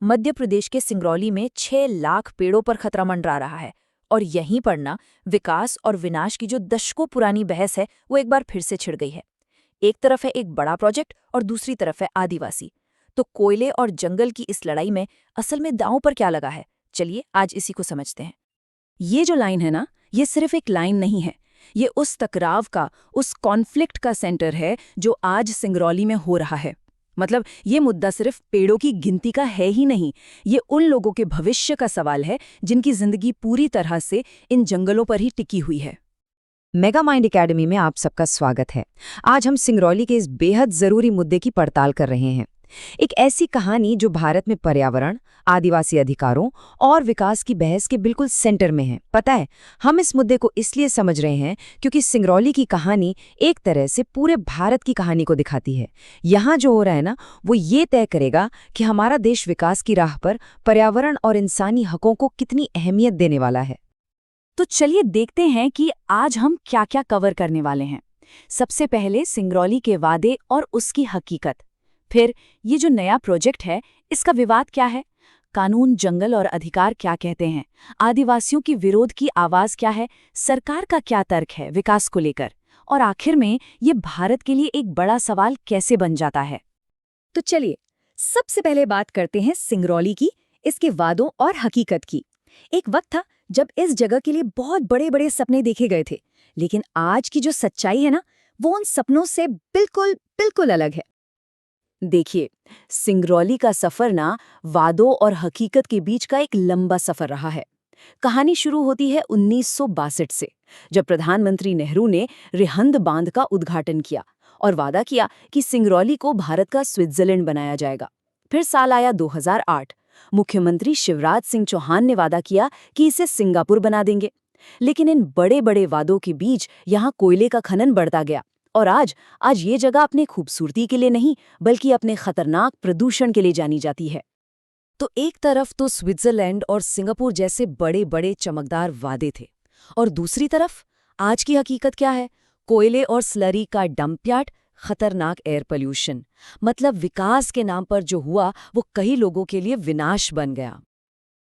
मध्य प्रदेश के सिंगरौली में 6 लाख पेड़ों पर खतरा मंडरा रहा है। और यहीं पर ना विकास और विनाश की जो दशकों पुरानी बहस है वो एक बार फिर से छिड़ गई है। एक तरफ है एक बड़ा प्रोजेक्ट और दूसरी तरफ है आदिवासी। तो कोयले और जंगल की इस लड़ाई में असल में दांव पर क्या लगा है, चलिए आज इसी को समझते हैं। ये जो लाइन है ना, ये सिर्फ एक लाइन नहीं है। ये उस टकराव का, उस कॉन्फ्लिक्ट का सेंटर है जो आज सिंगरौली में हो रहा है। मतलब ये मुद्दा सिर्फ पेड़ों की गिनती का है ही नहीं, ये उन लोगों के भविष्य का सवाल है जिनकी जिंदगी पूरी तरह से इन जंगलों पर ही टिकी हुई है। मेगा माइंड एकेडमी में आप सबका स्वागत है। आज हम सिंगरौली के इस बेहद जरूरी मुद्दे की पड़ताल कर रहे हैं। एक ऐसी कहानी जो भारत में पर्यावरण, आदिवासी अधिकारों और विकास की बहस के बिल्कुल सेंटर में है। पता है, हम इस मुद्दे को इसलिए समझ रहे हैं क्योंकि सिंगरौली की कहानी एक तरह से पूरे भारत की कहानी को दिखाती है। यहाँ जो हो रहा है ना, वो ये तय करेगा कि हमारा देश विकास की राह पर पर्यावरण और इंसानी हकों को कितनी अहमियत देने वाला है। तो चलिए देखते हैं कि आज हम क्या क्या कवर करने वाले हैं। सबसे पहले सिंगरौली के वादे और उसकी हकीकत। फिर ये जो नया प्रोजेक्ट है, इसका विवाद क्या है, कानून, जंगल और अधिकार क्या कहते हैं, आदिवासियों की विरोध की आवाज क्या है, सरकार का क्या तर्क है विकास को लेकर, और आखिर में ये भारत के लिए एक बड़ा सवाल कैसे बन जाता है। तो चलिए सबसे पहले बात करते हैं सिंगरौली की, इसके वादों और हकीकत की। एक वक्त था जब इस जगह के लिए बहुत बड़े बड़े सपने देखे गए थे, लेकिन आज की जो सच्चाई है ना, वो उन सपनों से बिल्कुल बिल्कुल अलग है। देखिए, सिंगरौली का सफर ना वादों और हकीकत के बीच का एक लंबा सफर रहा है। कहानी शुरू होती है 1962 से, जब प्रधानमंत्री नेहरू ने रिहंद बांध का उद्घाटन किया और वादा किया कि सिंगरौली को भारत का स्विट्जरलैंड बनाया जाएगा। फिर साल आया 2008। मुख्यमंत्री शिवराज सिंह चौहान ने वादा किया कि इसे सिंगापुर बना देंगे। लेकिन इन बड़े बड़े वादों के बीच यहाँ कोयले का खनन बढ़ता गया और आज ये जगह अपने खूबसूरती के लिए नहीं, बल्कि अपने खतरनाक प्रदूषण के लिए जानी जाती है। तो एक तरफ तो स्विट्जरलैंड और सिंगापुर जैसे बड़े बड़े चमकदार वादे थे, और दूसरी तरफ आज की हकीकत क्या है? कोयले और स्लरी का डंपयार्ड, खतरनाक एयर पोल्यूशन। मतलब विकास के नाम पर जो हुआ वो कई लोगों के लिए विनाश बन गया।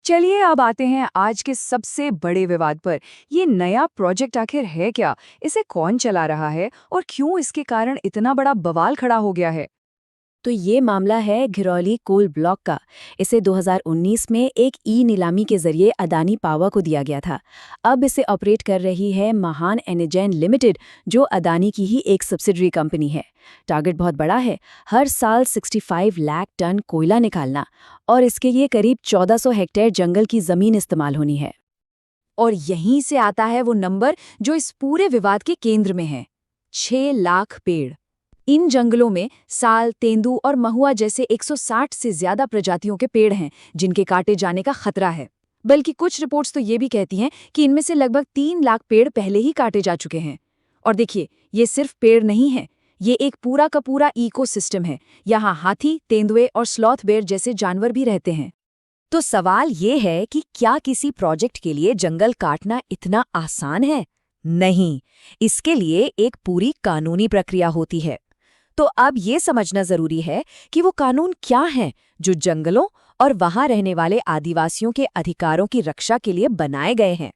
चलिए अब आते हैं आज के सबसे बड़े विवाद पर। ये नया प्रोजेक्ट आखिर है क्या, इसे कौन चला रहा है और क्यों इसके कारण इतना बड़ा बवाल खड़ा हो गया है? तो ये मामला है घिरौली कोल ब्लॉक का। इसे 2019 में एक नीलामी के जरिए अदानी पावर को दिया गया था। अब इसे ऑपरेट कर रही है महान एनर्जाइन लिमिटेड, जो अदानी की ही एक सब्सिडरी कंपनी है। टारगेट बहुत बड़ा है, हर साल 65 लाख टन कोयला निकालना, और इसके लिए करीब 1400 हेक्टेयर जंगल की जमीन इस्तेमाल होनी है। और यहीं से आता है वो नंबर जो इस पूरे विवाद के केंद्र में है, 6 लाख पेड़। इन जंगलों में साल, तेंदू और महुआ जैसे 160 से ज्यादा प्रजातियों के पेड़ हैं जिनके काटे जाने का खतरा है। बल्कि कुछ रिपोर्ट्स तो ये भी कहती हैं कि इनमें से लगभग 3 लाख पेड़ पहले ही काटे जा चुके हैं। और देखिए, ये सिर्फ पेड़ नहीं है, ये एक पूरा का पूरा इकोसिस्टम है। यहाँ हाथी, तेंदुए और स्लॉथ बेयर जैसे जानवर भी रहते हैं। तो सवाल ये है कि क्या किसी प्रोजेक्ट के लिए जंगल काटना इतना आसान है? नहीं, इसके लिए एक पूरी कानूनी प्रक्रिया होती है। तो अब ये समझना जरूरी है कि वो कानून क्या हैं जो जंगलों और वहां रहने वाले आदिवासियों के अधिकारों की रक्षा के लिए बनाए गए हैं।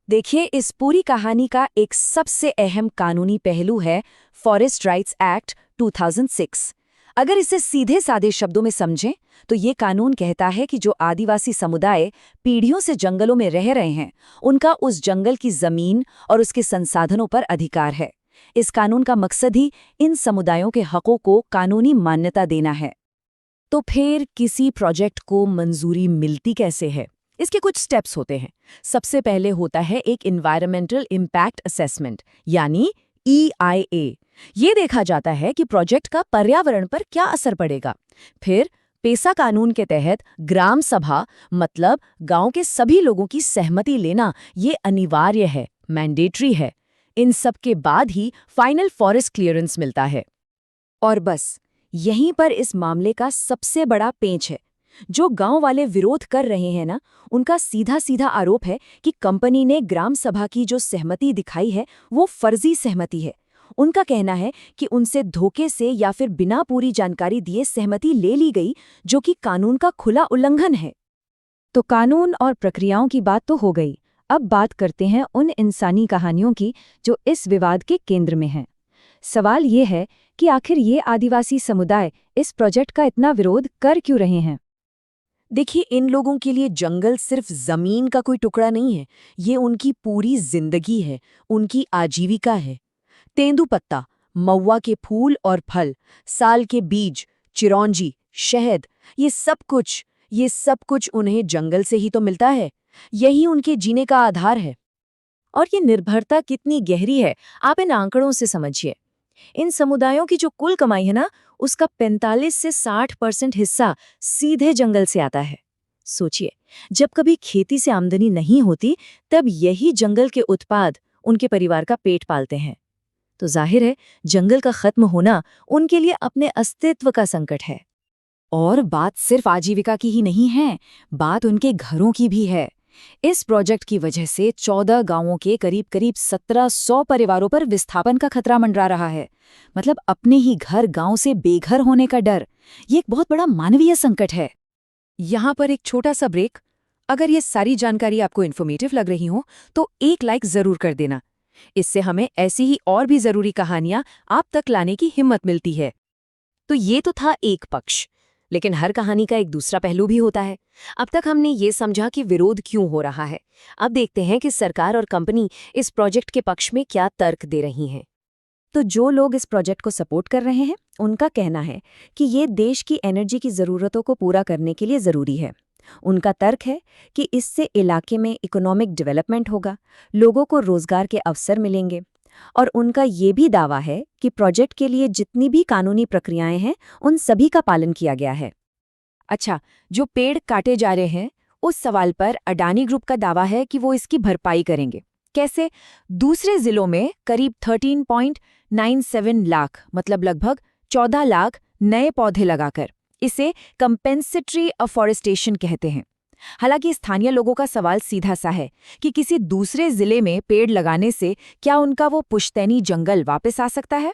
देखिए, इस पूरी कहानी का एक सबसे अहम कानूनी पहलू है फॉरेस्ट राइट्स एक्ट 2006। अगर इसे सीधे साधे शब्दों में समझें तो ये कानून कहता है कि जो आदिवासी समुदाय पीढ़ियों से जंगलों में रह रहे हैं, उनका उस जंगल की जमीन और उसके संसाधनों पर अधिकार है। इस कानून का मकसद ही इन समुदायों के हकों को कानूनी मान्यता देना है। तो फिर किसी प्रोजेक्ट को मंजूरी मिलती कैसे है? इसके कुछ स्टेप्स होते हैं। सबसे पहले होता है एक एनवायरमेंटल इम्पैक्ट असेसमेंट, यानी EIA। ये देखा जाता है कि प्रोजेक्ट का पर्यावरण पर क्या असर पड़ेगा। फिर पेसा कानून के तहत ग्राम सभा, मतलब गांव के सभी लोगों की सहमति लेना, ये अनिवार्य है, मैंडेटरी है। इन सब के बाद ही फाइनल फॉरेस्ट क्लियरेंस मिलता है। और बस यहीं पर इस मामले का सबसे बड़ा पेंच है। जो गांव वाले विरोध कर रहे हैं ना, उनका सीधा सीधा आरोप है कि कंपनी ने ग्राम सभा की जो सहमति दिखाई है वो फर्जी सहमति है। उनका कहना है कि उनसे धोखे से या फिर बिना पूरी जानकारी दिए सहमति ले ली गई, जो कि कानून का खुला उल्लंघन है। तो कानून और प्रक्रियाओं की बात तो हो गई। अब बात करते हैं उन इंसानी कहानियों की जो इस विवाद के केंद्र में हैं। सवाल ये है कि आखिर ये आदिवासी समुदाय इस प्रोजेक्ट का इतना विरोध कर क्यों रहे हैं? देखिए, इन लोगों के लिए जंगल सिर्फ जमीन का कोई टुकड़ा नहीं है, ये उनकी पूरी जिंदगी है, उनकी आजीविका है। तेंदुपत्ता, महुआ के फूल और फल, साल के बीज, चिरौंजी, शहद, ये सब कुछ उन्हें जंगल से ही तो मिलता है। यही उनके जीने का आधार है। और ये निर्भरता कितनी गहरी है, आप इन आंकड़ों से समझिए। इन समुदायों की जो कुल कमाई है ना, उसका 45 से 60% हिस्सा सीधे जंगल से आता है। सोचिए, जब कभी खेती से आमदनी नहीं होती, तब यही जंगल के उत्पाद उनके परिवार का पेट पालते हैं। तो जाहिर है, जंगल का खत्म होना उनके लिए अपने अस्तित्व का संकट है। और बात सिर्फ आजीविका की ही नहीं है, बात उनके घरों की भी है। इस प्रोजेक्ट की वजह से 14 गांवों के करीब 1700 परिवारों पर विस्थापन का खतरा मंडरा रहा है। मतलब अपने ही घर गांव से बेघर होने का डर। ये एक बहुत बड़ा मानवीय संकट है। यहाँ पर एक छोटा सा ब्रेक। अगर ये सारी जानकारी आपको इन्फॉर्मेटिव लग रही हो तो एक लाइक जरूर कर देना। इससे हमें ऐसी ही और भी जरूरी कहानियां आप तक लाने की हिम्मत मिलती है। तो ये तो था एक पक्ष, लेकिन हर कहानी का एक दूसरा पहलू भी होता है। अब तक हमने ये समझा कि विरोध क्यों हो रहा है। अब देखते हैं कि सरकार और कंपनी इस प्रोजेक्ट के पक्ष में क्या तर्क दे रही हैं। तो जो लोग इस प्रोजेक्ट को सपोर्ट कर रहे हैं, उनका कहना है कि ये देश की एनर्जी की ज़रूरतों को पूरा करने के लिए ज़रूरी है। उनका तर्क है कि इससे इलाके में इकोनॉमिक डेवलपमेंट होगा, लोगों को रोजगार के अवसर मिलेंगे। और उनका ये भी दावा है कि प्रोजेक्ट के लिए जितनी भी कानूनी प्रक्रियाएं हैं, उन सभी का पालन किया गया है। अच्छा, जो पेड़ काटे जा रहे हैं, उस सवाल पर अडानी ग्रुप का दावा है कि वो इसकी भरपाई करेंगे। कैसे? दूसरे जिलों में करीब 13.97 लाख, मतलब लगभग 14 लाख नए पौधे लगाकर। इसे कंपेंसेटरी अफॉरेस्टेशन कहते हैं। हालांकि स्थानीय लोगों का सवाल सीधा सा है कि किसी दूसरे जिले में पेड़ लगाने से क्या उनका वो पुश्तैनी जंगल वापस आ सकता है?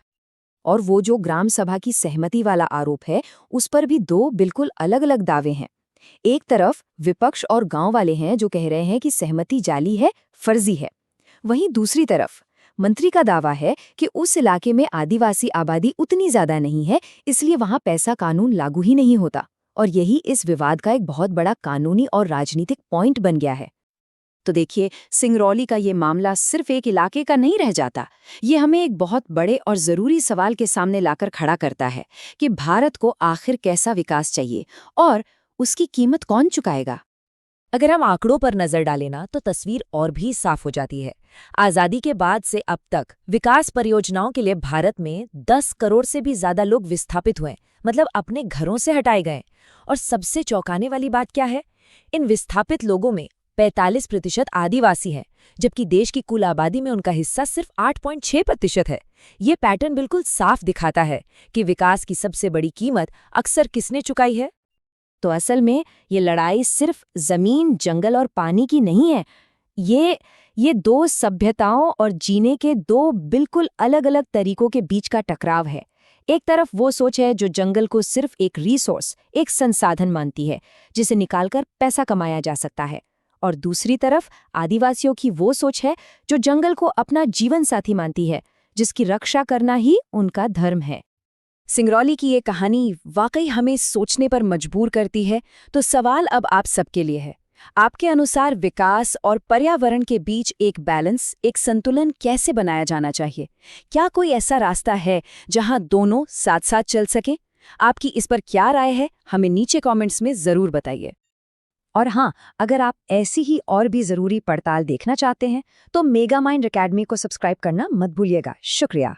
और वो जो ग्राम सभा की सहमति वाला आरोप है, उस पर भी दो बिल्कुल अलग-अलग दावे हैं। एक तरफ विपक्ष और गांव वाले हैं जो कह रहे हैं कि सहमति जाली है, फर्जी है। वहीं दूसरी तरफ मंत्री का दावा है कि उस इलाके में आदिवासी आबादी उतनी ज्यादा नहीं है, इसलिए वहां पैसा कानून लागू ही नहीं होता। और यही इस विवाद का एक बहुत बड़ा कानूनी और राजनीतिक पॉइंट बन गया है। तो देखिए, सिंगरौली का ये मामला सिर्फ एक इलाके का नहीं रह जाता। ये हमें एक बहुत बड़े और ज़रूरी सवाल के सामने लाकर खड़ा करता है कि भारत को आखिर कैसा विकास चाहिए और उसकी कीमत कौन चुकाएगा। अगर हम आंकड़ों पर नजर डालें ना, तो तस्वीर और भी साफ हो जाती है। आज़ादी के बाद से अब तक विकास परियोजनाओं के लिए भारत में 10 करोड़ से भी ज्यादा लोग विस्थापित हुए, मतलब अपने घरों से हटाए गए। और सबसे चौंकाने वाली बात क्या है? इन विस्थापित लोगों में 45% आदिवासी हैं, जबकि देश की कुल आबादी में उनका हिस्सा सिर्फ 8.6% है। ये पैटर्न बिल्कुल साफ दिखाता है कि विकास की सबसे बड़ी कीमत अक्सर किसने चुकाई है। तो असल में ये लड़ाई सिर्फ जमीन, जंगल और पानी की नहीं है। ये दो सभ्यताओं और जीने के दो बिल्कुल अलग-अलग तरीकों के बीच का टकराव है। एक तरफ वो सोच है जो जंगल को सिर्फ एक रिसोर्स, एक संसाधन मानती है जिसे निकालकर पैसा कमाया जा सकता है, और दूसरी तरफ आदिवासियों की वो सोच है जो जंगल को अपना जीवन साथी मानती है, जिसकी रक्षा करना ही उनका धर्म है। सिंगरौली की ये कहानी वाकई हमें सोचने पर मजबूर करती है। तो सवाल अब आप सबके लिए है, आपके अनुसार विकास और पर्यावरण के बीच एक बैलेंस, एक संतुलन कैसे बनाया जाना चाहिए? क्या कोई ऐसा रास्ता है जहां दोनों साथ साथ चल सकें? आपकी इस पर क्या राय है, हमें नीचे कमेंट्स में जरूर बताइए। और हाँ, अगर आप ऐसी ही और भी जरूरी पड़ताल देखना चाहते हैं तो मेगा माइंड एकेडमी को सब्सक्राइब करना मत भूलिएगा। शुक्रिया।